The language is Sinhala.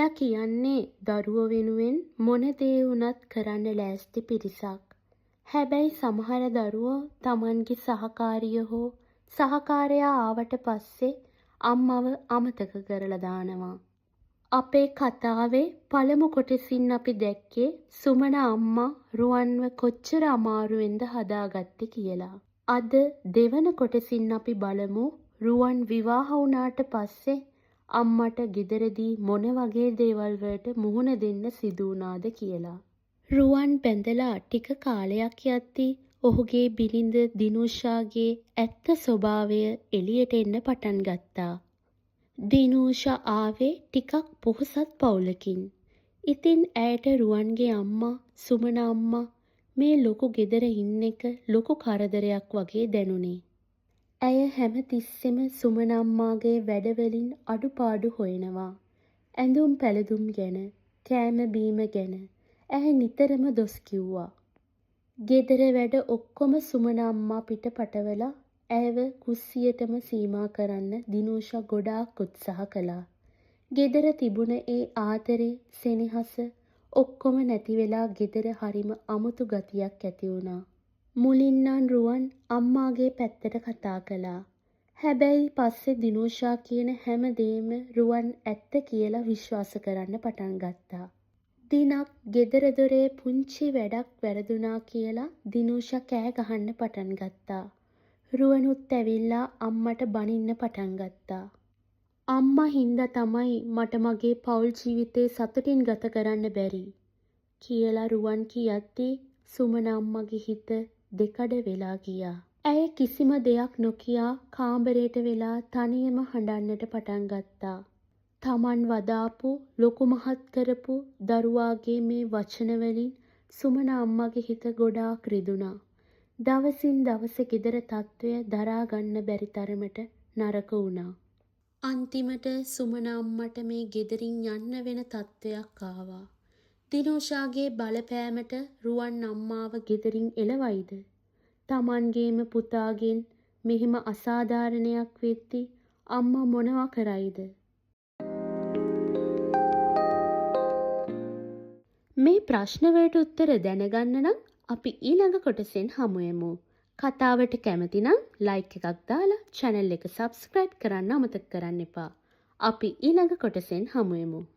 අම්මලා කියන්නේ දරුවෝ වෙනුවෙන් මොන දේ වුණත් කරන්න ලෑස්ති පිරිසක්. හැබැයි සමහර දරුවෝ තමන්ගේ සහකාරිය හෝ සහකාරයා ආවට පස්සේ අම්මව අමතක කරලා දානවා. අපේ කතාවේ පළමු කොටසින් අපි දැක්කේ සුමන අම්මා රුවන්ව කොච්චර අමාරුවෙන්ද හදාගත්තේ කියලා. අද දෙවන කොටසින් අපි බලමු රුවන් විවාහ වුණාට පස්සේ අම්මට ගෙදරදී මොන වගේ දේවල් වලට මුහුණ දෙන්න සිදු වුණාද කියලා. රුවන් බැඳලා ටික කාලයක් යද්දී ඔහුගේ බිරිඳ දිනුෂාගේ ඇත්ත ස්වභාවය එළියට එන්න පටන් ගත්තා. දිනුෂා ආවේ ටිකක් පොහොසත් පවුලකින්. ඉතින් ඇයට රුවන්ගේ අම්මා සුමන අම්මා මේ ලොකු ගෙදර ඉන්න එක ලොකු කරදරයක් වගේ දැනුනේ. ඇය හැම තිස්සෙම සුමන අම්මාගේ වැඩවලින් අඩුපාඩු හොයනවා. ඇඳුම් පැළඳුම් ගැන, කෑම බීම ගැන ඇය නිතරම දොස් කිව්වා. ගෙදර වැඩ ඔක්කොම සුමන අම්මා පිට පටවලා ඇයව කුස්සියටම සීමා කරන්න දිනුෂා ගොඩාක් උත්සාහ කළා. ගෙදර තිබුණ ඒ ආදරේ, සෙනෙහස ඔක්කොම නැති වෙලා ගෙදර හරිම අමුතු ගතියක් ඇති වුණා. මුලින් නම් රුවන් අම්මාගේ පැත්තට කතා කළා. හැබැයි පස්සේ දිනුෂා කියන හැම දේම රුවන් ඇත්ත කියලා විශ්වාස කරන්න පටන් ගත්තා. දිනක් ගෙදර දොරේ පුංචි වැඩක් වැරදුනා කියලා දිනුෂා කෑ ගහන්න පටන් ගත්තා. රුවනුත් ඇවිල්ලා අම්මට බනින්න පටන් ගත්තා. අම්මා හින්දා තමයි මට මගේ පෞල් ජීවිතේ සතුටින් ගත කරන්න බැරි කියලා රුවන් කියද්දී සුමන අම්මගේ හිත දෙකඩ වෙලා ගියා. ඇය කිසිම දෙයක් නොකියා කාමරයට වෙලා තනියම හඬන්නට පටන් ගත්තා. තමන් වදාපු ලොකු මහත් කරපු දරුවාගේ මේ වචන වලින් සුමන අම්මගේ හිත ගොඩාක් රිදුනා. දවසින් දවස ගෙදර තත්වය දරා ගන්න බැරි තරමට නරක වුණා. අන්තිමට සුමන අම්මට මේ ගෙදරින් යන්න වෙන තත්වයක් ආවා. දිනුෂාගේ බලපෑමට රුවන් අම්මාව ගෙදරින් එළවයිද? තමන්ගේම පුතාගෙන් මෙහෙම අසාධාරණයක් වෙද්දී අම්මා මොනවා කරයිද? මේ ප්‍රශ්න වලට උත්තර දැනගන්න නම් අපි ඊළඟ කොටසෙන් හමු වෙමු. කතාවට කැමති නම් ලයික් එකක් දාලා channel එක subscribe කරන්න අමතක කරන්න එපා. අපි ඊළඟ කොටසෙන් හමු වෙමු.